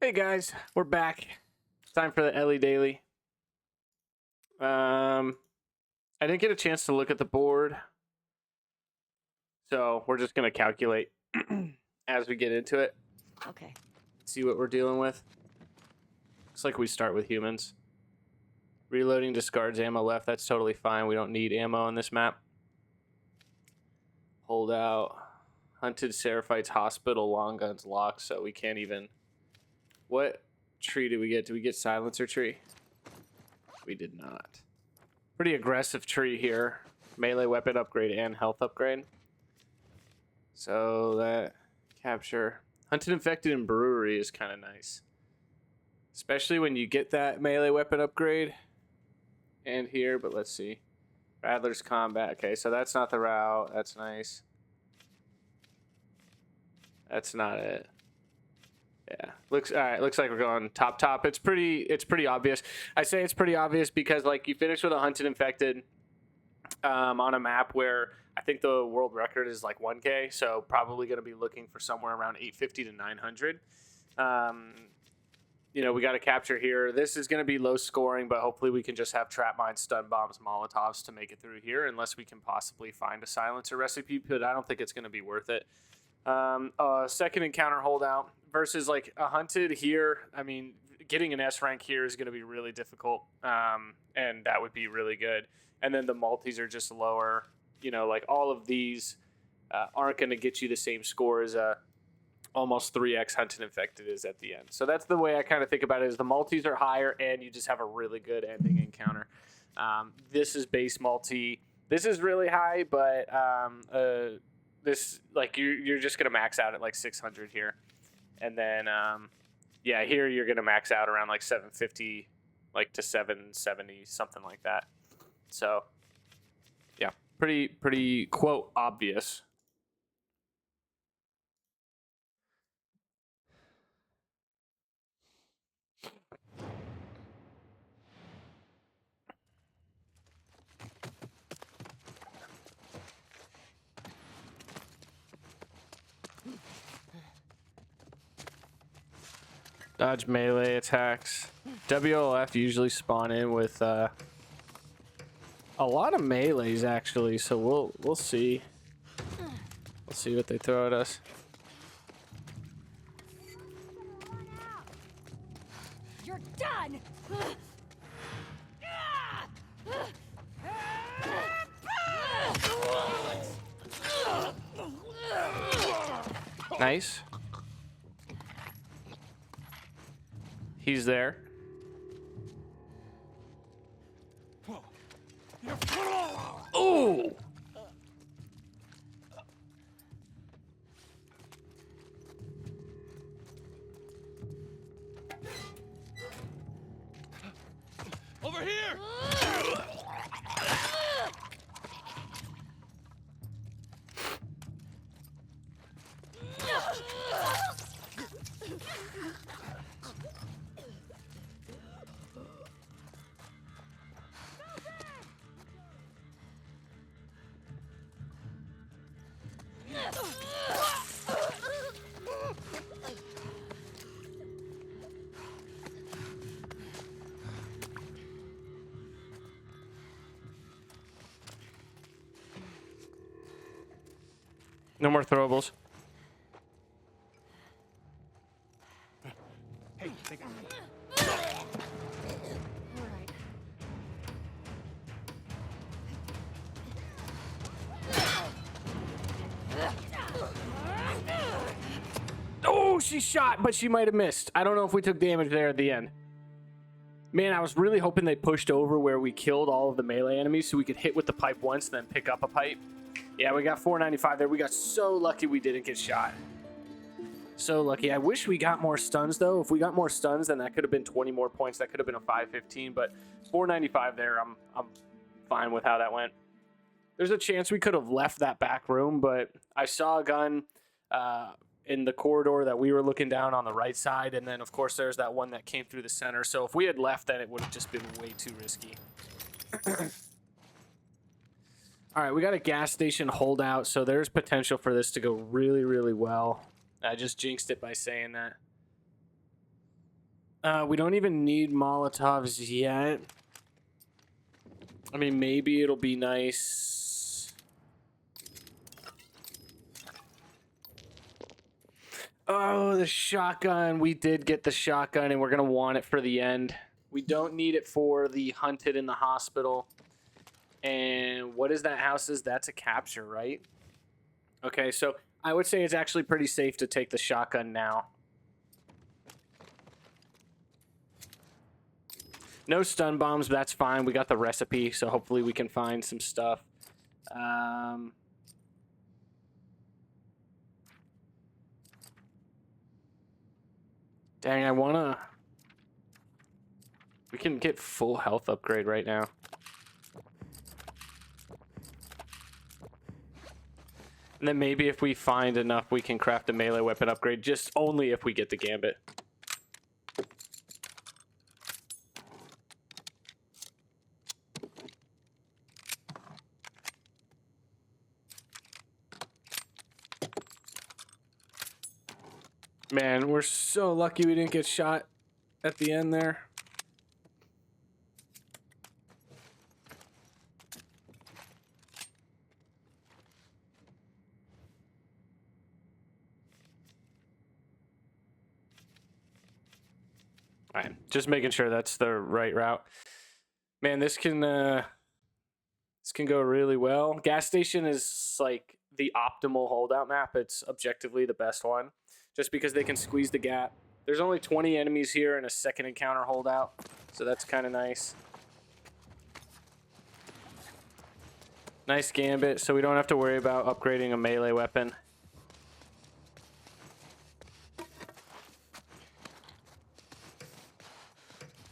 Hey guys, we're back. It's time for the Ellie Daily. I didn't get a chance to look at the board, so we're just gonna calculate as we get into it. Okay. See what we're dealing with. Looks like we start with humans. Reloading discards ammo left. That's totally fine. We don't need ammo on this map. Hold out. Hunted Seraphites Hospital long guns locked, so we can't even. What tree did we get? Did we get silencer tree? We did not. Pretty aggressive tree here. Melee weapon upgrade and health upgrade. So that capture. Hunted Infected and Brewery is kind of nice. Especially when you get that melee weapon upgrade. And here, but let's see. Rattler's Combat. Okay, so that's not the route. That's nice. That's not it. Yeah, looks all right. Looks like we're going top. It's pretty obvious. I say it's pretty obvious because like you finish with a Hunted Infected on a map where I think the world record is like 1K, so probably going to be looking for somewhere around 850 to 900. You know, we got to capture here. This is going to be low scoring, but hopefully we can just have trap mines, stun bombs, Molotovs to make it through here, unless we can possibly find a silencer recipe. But I don't think it's going to be worth it. Second encounter holdout versus like a hunted here. I mean, getting an S rank here is going to be really difficult, and that would be really good. And then the multis are just lower. You know, like all of these aren't going to get you the same score as a almost 3x hunted infected is at the end. So that's the way I kind of think about it. Is the multis are higher, and you just have a really good ending encounter. This is base multi. This is really high, but this like you're just gonna max out at like 600 here, and then yeah, here you're gonna max out around like 750, like to 770, something like that. So yeah, pretty quote obvious. Dodge melee attacks. WLF usually spawn in with a lot of melees actually, so we'll see. We'll see what they throw at us. You're done. Nice. He's there. Ooh! Over here! No more throwables. Hey, take it. All right. Oh, she shot, but she might have missed. I don't know if we took damage there at the end. Man, I was really hoping they pushed over where we killed all of the melee enemies so we could hit with the pipe once, then pick up a pipe. Yeah, we got 495 there. We got so lucky we didn't get shot. So lucky. I wish we got more stuns, though. If we got more stuns, then that could have been 20 more points. That could have been a 515, but 495 there, I'm fine with how that went. There's a chance we could have left that back room, but I saw a gun in the corridor that we were looking down on the right side, and then, of course, there's that one that came through the center. So if we had left, then it would have just been way too risky. All right, we got a gas station holdout, so there's potential for this to go really, really well. I just jinxed it by saying that. We don't even need Molotovs yet. I mean, maybe it'll be nice. Oh, the shotgun. We did get the shotgun, and we're going to want it for the end. We don't need it for the hunted in the hospital. And what is that house's? That's a capture, right? Okay, so I would say it's actually pretty safe to take the shotgun now. No stun bombs, but that's fine. We got the recipe, so hopefully we can find some stuff. Dang, I wanna... We can get full health upgrade right now. And then maybe if we find enough, we can craft a melee weapon upgrade, just only if we get the gambit. Man, we're so lucky we didn't get shot at the end there. All right, just making sure that's the right route. Man, this can go really well. Gas station is like the optimal holdout map. It's objectively the best one, just because they can squeeze the gap. There's only 20 enemies here and a second encounter holdout, so that's kind of nice. Nice gambit, so we don't have to worry about upgrading a melee weapon.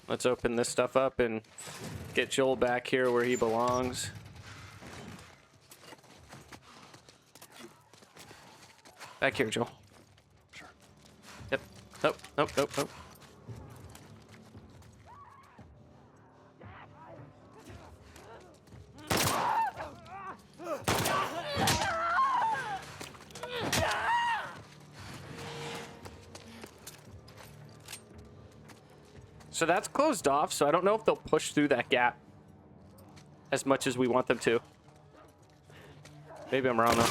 Let's open this stuff up and get Joel back here where he belongs. Back here, Joel. Sure. Yep. Nope, nope, nope, nope. So that's closed off, so I don't know if they'll push through that gap as much as we want them to. Maybe I'm wrong, though.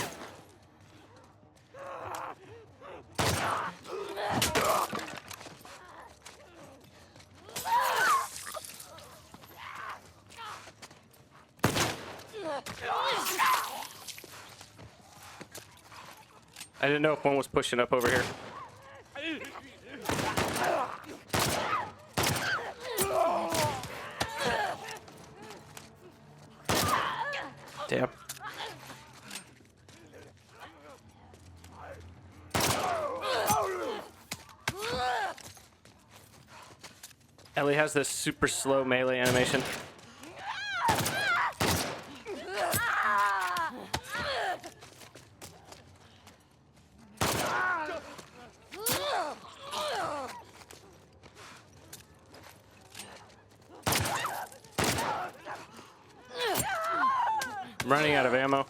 I didn't know if one was pushing up over here. Damn. Ellie has this super slow melee animation. I'm running out of ammo.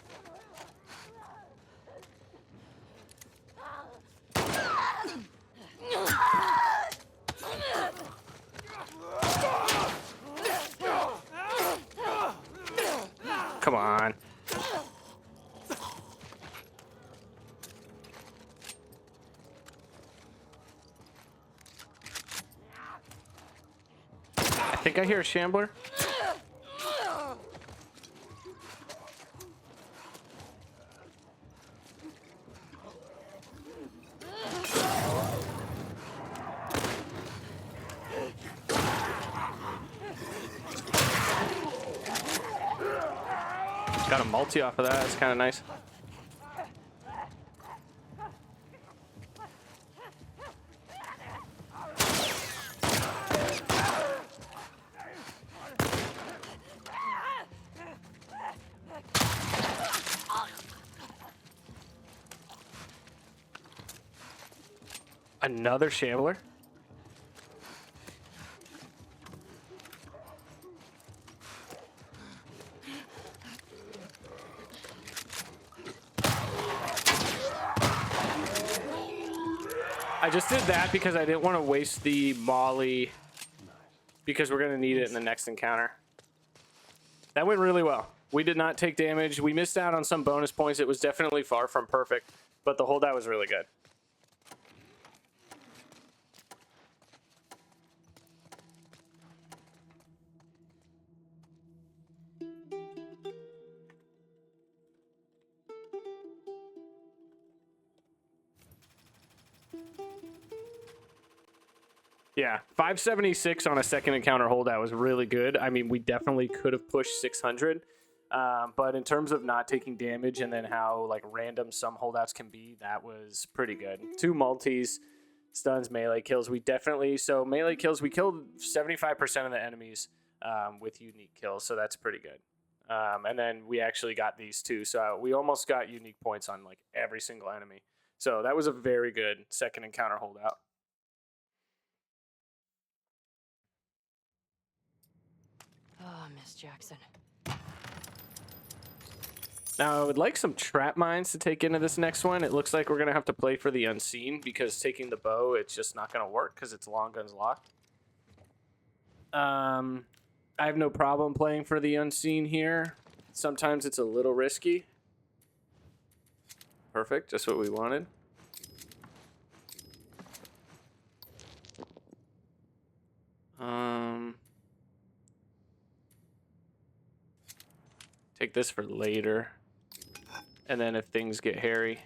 Come on. I think I hear a shambler. Got a multi off of that. That's kind of nice. Another shambler? I just did that because I didn't want to waste the molly because we're going to need it in the next encounter. That went really well. We did not take damage. We missed out on some bonus points. It was definitely far from perfect, but the holdout was really good. Yeah, 576 on a second encounter holdout was really good. I mean, we definitely could have pushed 600, but in terms of not taking damage and then how like random some holdouts can be, that was pretty good. 2 multis, stuns, melee kills. So melee kills, we killed 75% of the enemies with unique kills, so that's pretty good. And then we actually got these too, so we almost got unique points on like every single enemy. So that was a very good second encounter holdout. Oh, Miss Jackson. Now, I would like some trap mines to take into this next one. It looks like we're going to have to play for the unseen because taking the bow, it's just not going to work because it's long guns locked. I have no problem playing for the unseen here. Sometimes it's a little risky. Perfect, just what we wanted. Take this for later. And then if things get hairy.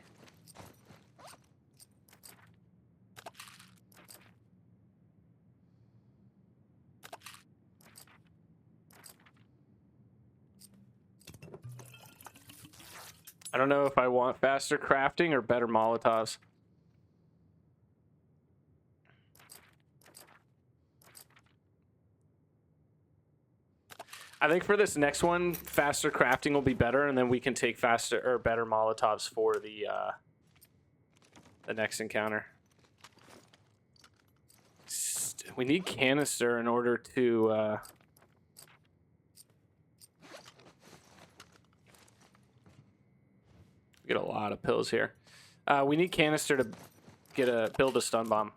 I don't know if I want faster crafting or better Molotovs. I think for this next one, faster crafting will be better, and then we can take faster or better Molotovs for the next encounter. We need canister in order to get a lot of pills here. We need canister to build a stun bomb.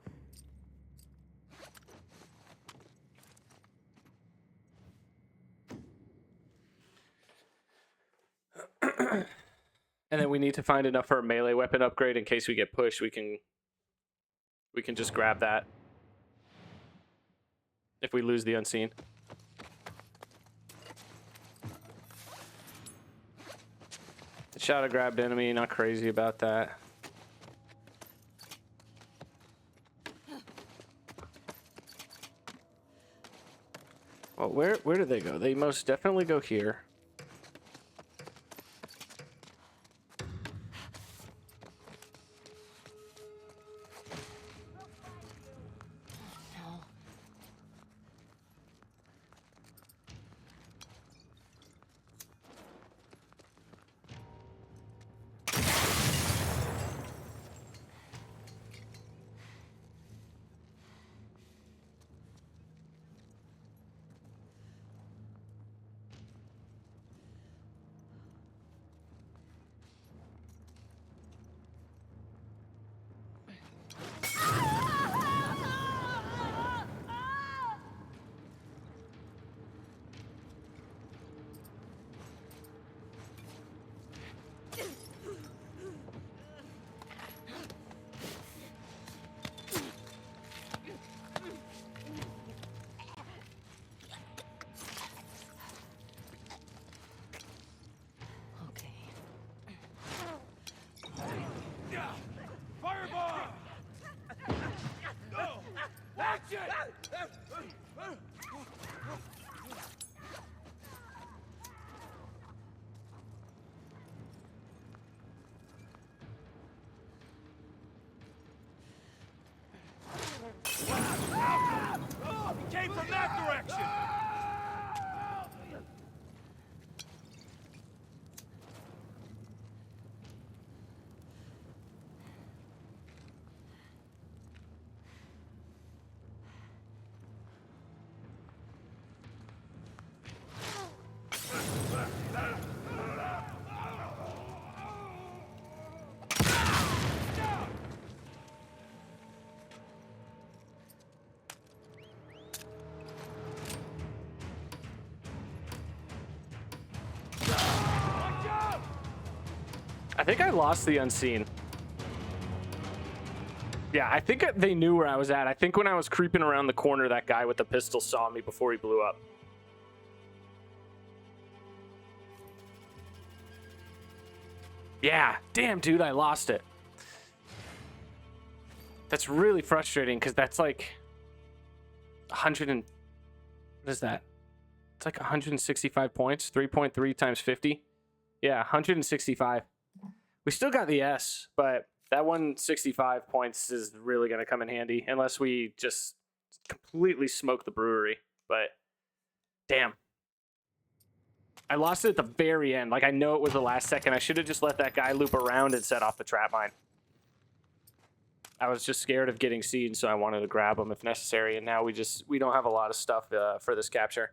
And then we need to find enough for a melee weapon upgrade in case we get pushed. We can just grab that if we lose the unseen. Shot a grabbed enemy, not crazy about that. Well, where do they go? They most definitely go here. Came from that direction! think I lost the unseen. Yeah, I think they knew where I was at. I think when I was creeping around the corner, that guy with the pistol saw me before he blew up. Yeah, damn, dude, I lost it. That's really frustrating because that's like 100 and... What is that? It's like 165 points. 3.3 times 50. Yeah, 165. We still got the S, but that 165 points is really going to come in handy unless we just completely smoke the brewery. But damn. I lost it at the very end. Like, I know it was the last second. I should have just let that guy loop around and set off the trap mine. I was just scared of getting seen, so I wanted to grab him if necessary. And now we don't have a lot of stuff for this capture.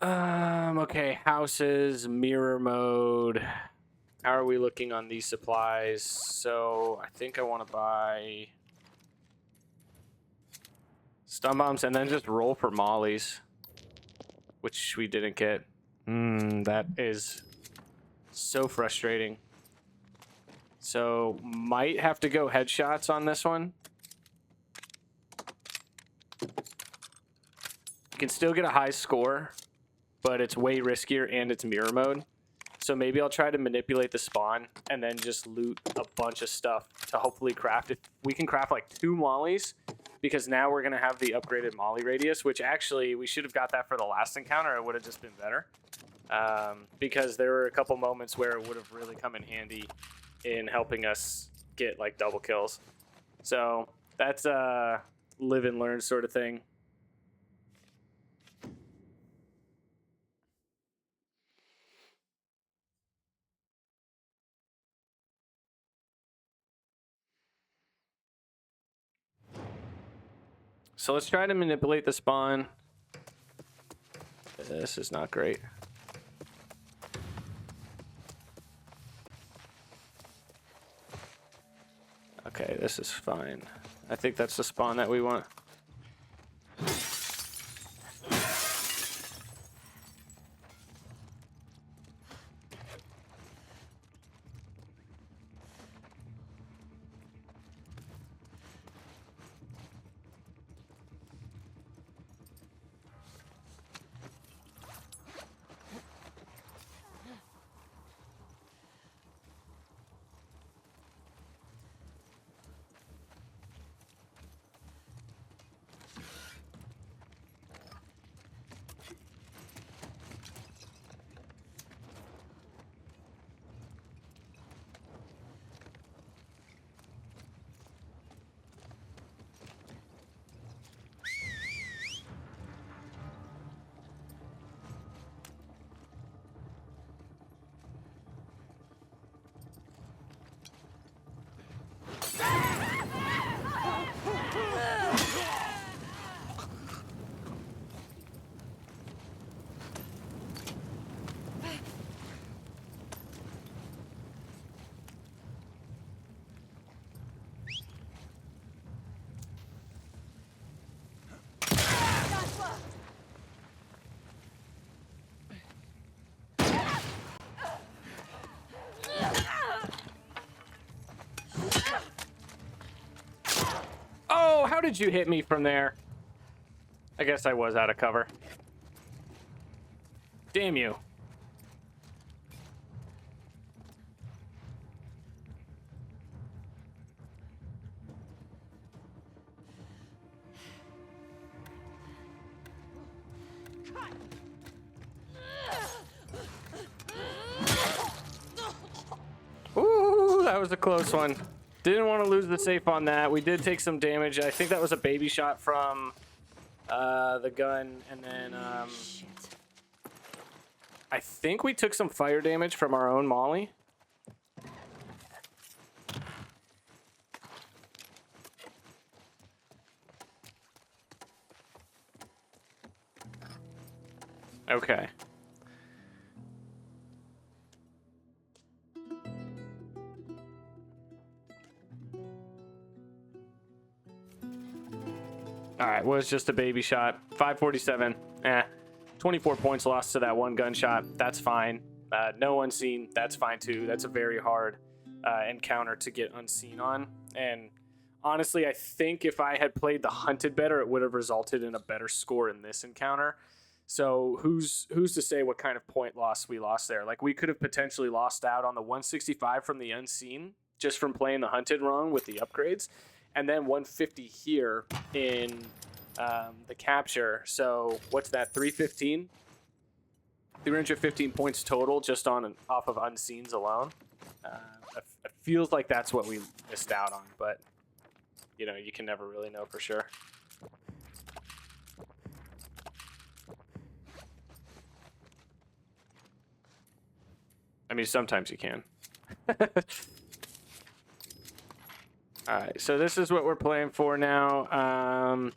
Okay, houses, mirror mode. How are we looking on these supplies? So I think I want to buy stun bombs and then just roll for mollies, which we didn't get. That is so frustrating. So might have to go headshots on this one. You can still get a high score, but it's way riskier and it's mirror mode. So maybe I'll try to manipulate the spawn and then just loot a bunch of stuff to hopefully craft. If we can craft like 2 mollies, because now we're going to have the upgraded molly radius, which actually we should have got that for the last encounter. It would have just been better. Because there were a couple moments where it would have really come in handy in helping us get like double kills. So that's a live and learn sort of thing. So let's try to manipulate the spawn. This is not great. Okay, this is fine. I think that's the spawn that we want. Oh, how did you hit me from there? I guess I was out of cover. Damn you. Ooh, that was a close one. Didn't want to lose the safe on that. We did take some damage. I think that was a baby shot from the gun, and then Shit. I think we took some fire damage from our own molly. Okay. All right, was just a baby shot. 547. Eh. 24 points lost to that one gunshot. That's fine. No unseen. That's fine too. That's a very hard encounter to get unseen on. And honestly, I think if I had played the hunted better, it would have resulted in a better score in this encounter. So who's to say what kind of point loss we lost there? Like, we could have potentially lost out on the 165 from the unseen just from playing the hunted wrong with the upgrades, and then 150 here in the capture. So what's that? 315? 315 points total just off of unseens alone. It feels like that's what we missed out on, but you know, you can never really know for sure. I mean, sometimes you can. Alright, so this is what we're playing for now.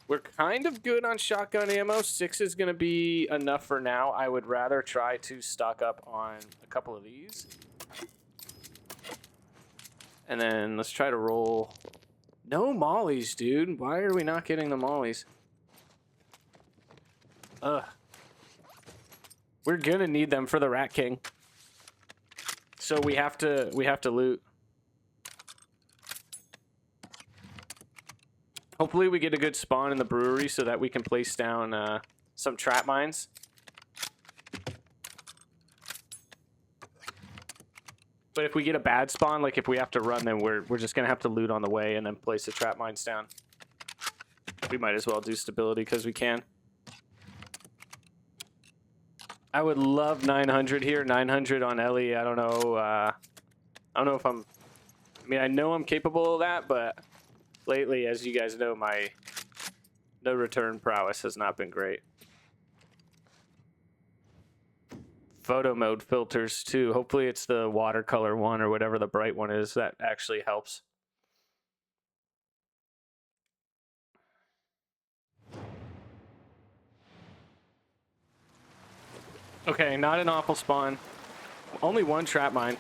We're kind of good on shotgun ammo. 6 is going to be enough for now. I would rather try to stock up on a couple of these. And then let's try to roll. No mollies, dude. Why are we not getting the mollies? Ugh. We're going to need them for the Rat King. So we have to loot. Hopefully we get a good spawn in the brewery so that we can place down some trap mines. But if we get a bad spawn, like if we have to run, then we're just gonna have to loot on the way and then place the trap mines down. We might as well do stability because we can. I would love 900 here. 900 on Ellie. I don't know. I don't know if I'm. I mean, I know I'm capable of that, but lately, as you guys know, my no return prowess has not been great. Photo mode filters too. Hopefully, it's the watercolor one or whatever the bright one is that actually helps. Okay, not an awful spawn. Only one trap mine.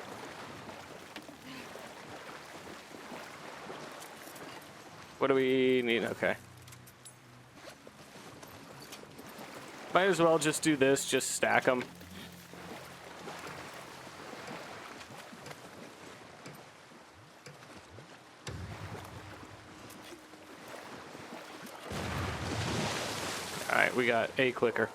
What do we need? Okay. Might as well just do this, just stack them. Alright, we got a clicker.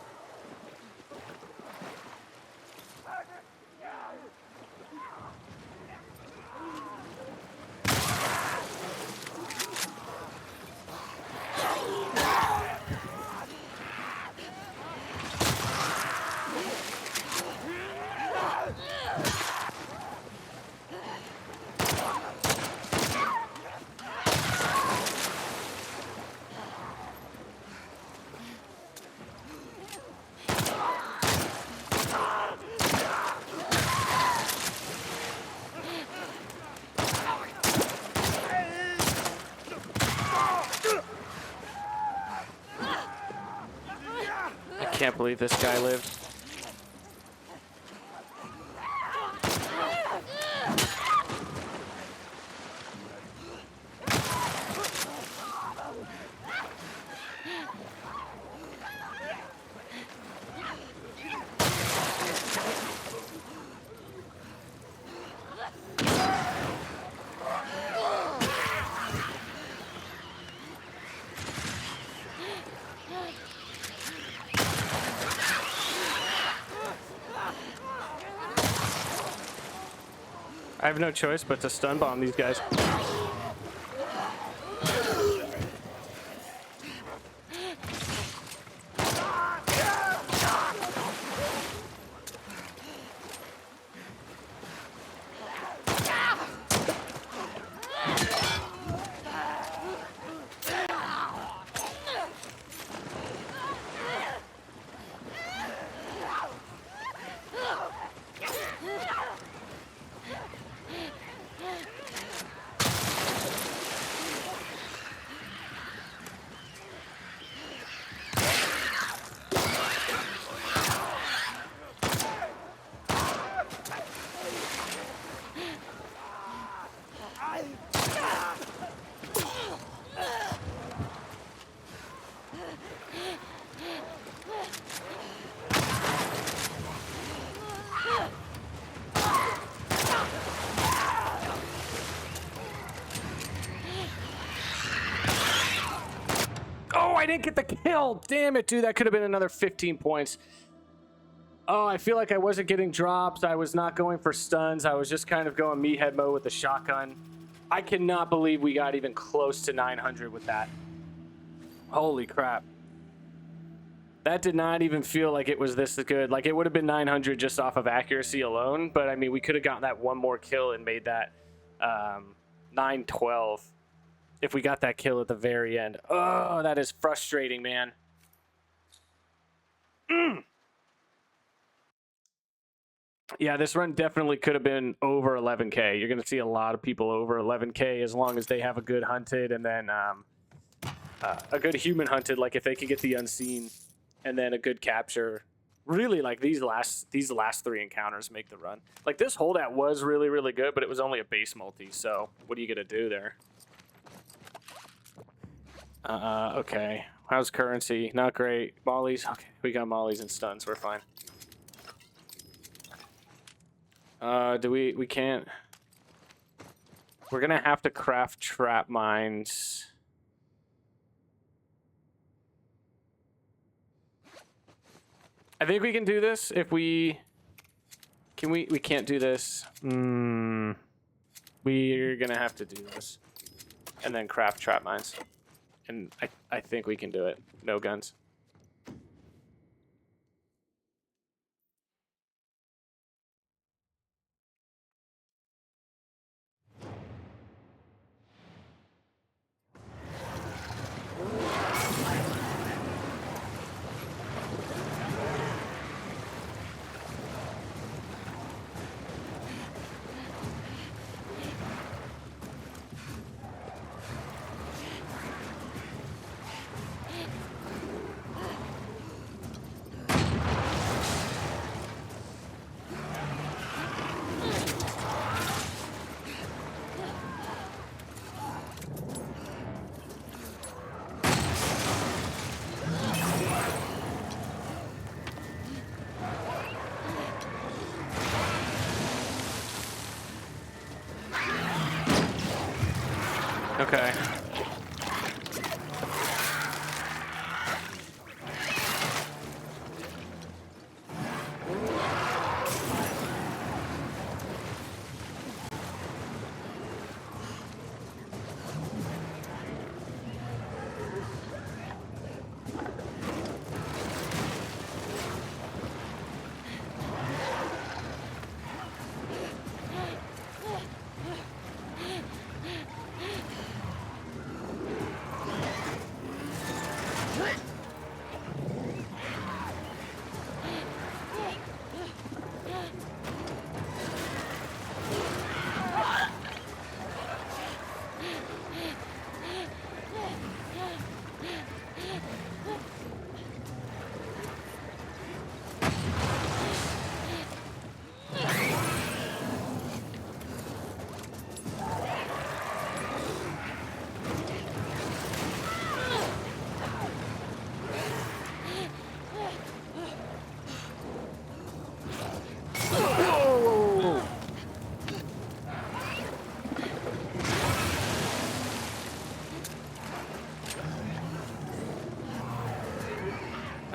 I can't believe this guy lived. I have no choice but to stun bomb these guys. I didn't get the kill. Damn it, dude. That could have been another 15 points. Oh, I feel like I wasn't getting drops. I was not going for stuns. I was just kind of going meathead mode with the shotgun. I cannot believe we got even close to 900 with that. Holy crap. That did not even feel like it was this good. Like, it would have been 900 just off of accuracy alone. But, I mean, we could have gotten that one more kill and made that 912 if we got that kill at the very end. Oh, that is frustrating, man. Yeah, this run definitely could have been over 11K. You're going to see a lot of people over 11K as long as they have a good hunted and then a good human hunted. Like, if they can get the unseen and then a good capture. Really, like, these last 3 encounters make the run. Like, this holdout was really, really good, but it was only a base multi, so what are you going to do there? Okay. How's currency? Not great. Mollies? Okay, we got mollies and stuns. We're fine. We can't. We're gonna have to craft trap mines. I think we can do this if we... Can we can't do this. We're gonna have to do this. And then craft trap mines. And I think we can do it. No guns. Okay.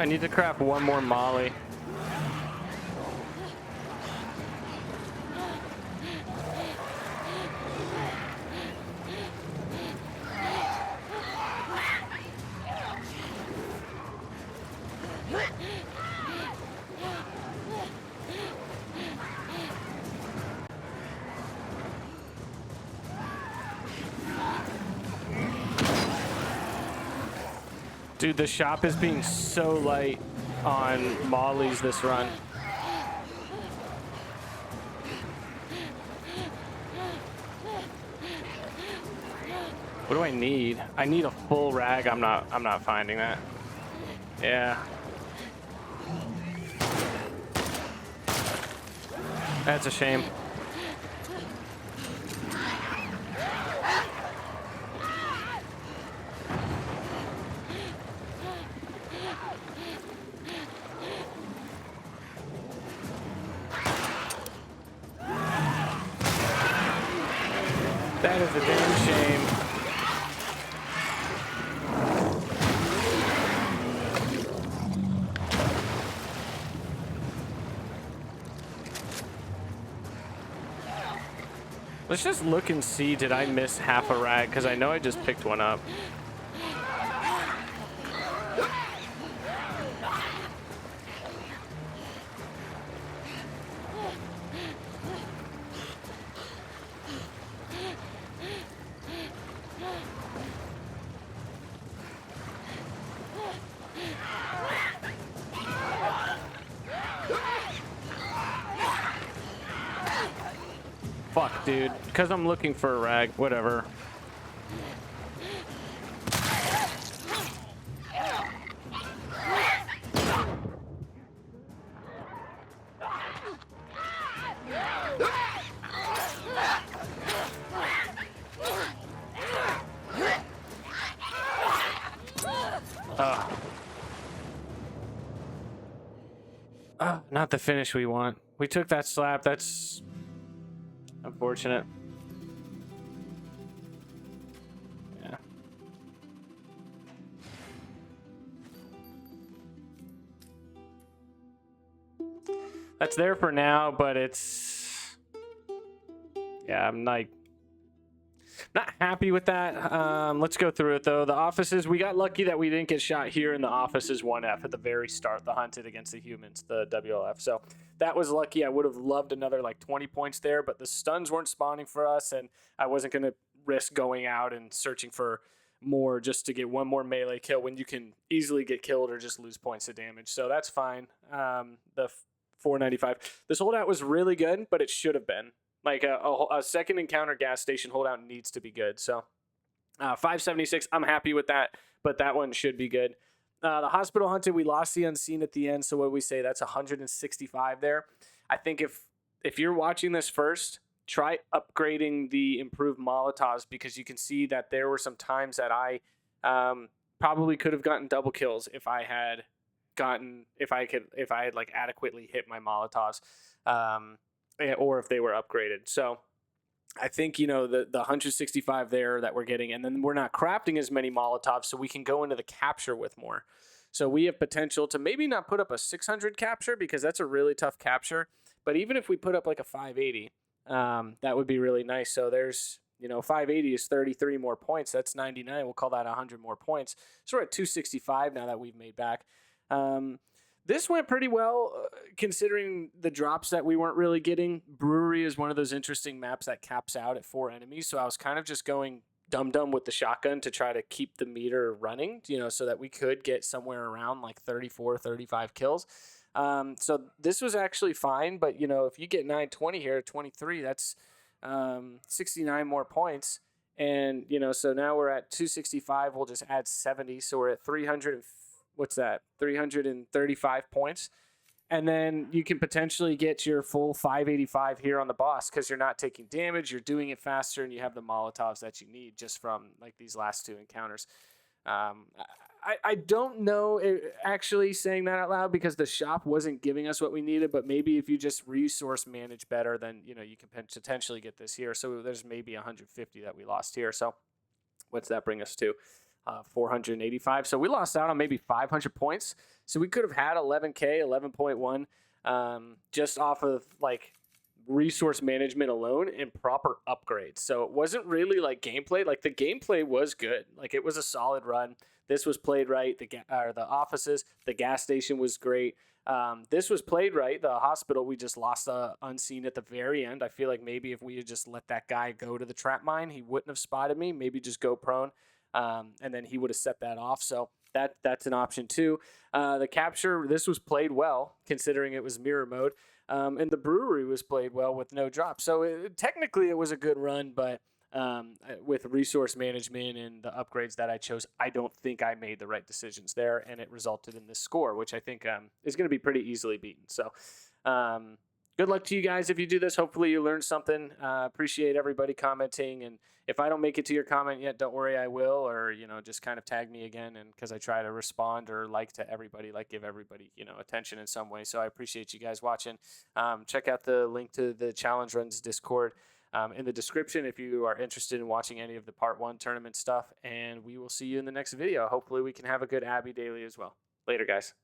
I need to craft one more molly. Dude, the shop is being so light on mollies this run. What do I need? I need a full rag. I'm not finding that. Yeah. That's a shame. That is a damn shame. Let's just look and see, did I miss half a rag? Because I know I just picked one up. Fuck, dude. Because I'm looking for a rag. Whatever. Not the finish we want. We took that slap. That's unfortunate. Yeah. That's there for now, but it's... Yeah, I'm like... not happy with that. Let's go through it, though. The offices, we got lucky that we didn't get shot here in the offices 1F at the very start, the hunted against the humans, the WLF. So that was lucky. I would have loved another like 20 points there, but the stuns weren't spawning for us, and I wasn't going to risk going out and searching for more just to get one more melee kill when you can easily get killed or just lose points of damage. So that's fine. The 495. This holdout was really good, but it should have been. Like a second encounter gas station holdout needs to be good. So 576, I'm happy with that, but that one should be good. The hospital hunted, we lost the unseen at the end. So what we say, that's 165 there. I think if you're watching this first, try upgrading the improved Molotovs, because you can see that there were some times that I probably could have gotten double kills if I had like adequately hit my Molotovs. Or if they were upgraded. So I think, you know, the 165 there that we're getting, and then we're not crafting as many Molotovs, so we can go into the capture with more. So we have potential to maybe not put up a 600 capture, because that's a really tough capture. But even if we put up like a 580, that would be really nice. So there's, you know, 580 is 33 more points. That's 99. We'll call that 100 more points. So we're at 265 now that we've made back. This went pretty well, considering the drops that we weren't really getting. Brewery is one of those interesting maps that caps out at 4 enemies, so I was kind of just going dumb with the shotgun to try to keep the meter running, you know, so that we could get somewhere around like 34, 35 kills. So this was actually fine, but, you know, if you get 920 here at 23, that's 69 more points. And, you know, so now we're at 265. We'll just add 70, so we're at 300. What's that? 335 points. And then you can potentially get your full 585 here on the boss, because you're not taking damage, you're doing it faster, and you have the Molotovs that you need just from like these last 2 encounters. I don't know, actually saying that out loud, because the shop wasn't giving us what we needed, but maybe if you just resource manage better, then, you know, you can potentially get this here. So there's maybe 150 that we lost here. So what's that bring us to? 485. So we lost out on maybe 500 points. So we could have had 11K, 11.1, just off of like resource management alone and proper upgrades. So it wasn't really like gameplay. Like the gameplay was good. Like it was a solid run. This was played right. The offices, the gas station was great. This was played right. The hospital, we just lost unseen at the very end. I feel like maybe if we had just let that guy go to the trap mine, he wouldn't have spotted me. Maybe just go prone. And then he would have set that off. So that's an option too. The capture, this was played well, considering it was mirror mode. And the brewery was played well with no drop. So technically it was a good run, but with resource management and the upgrades that I chose, I don't think I made the right decisions there, and it resulted in this score, which I think is going to be pretty easily beaten. So good luck to you guys if you do this. Hopefully you learned something. Appreciate everybody commenting, and if I don't make it to your comment yet, don't worry, I will, or, you know, just kind of tag me again, and because I try to respond or like to everybody, like give everybody, you know, attention in some way. So I appreciate you guys watching. Check out the link to the Challenge Runs Discord in the description if you are interested in watching any of the Part 1 tournament stuff, and we will see you in the next video. Hopefully we can have a good Abby daily as well. Later, guys.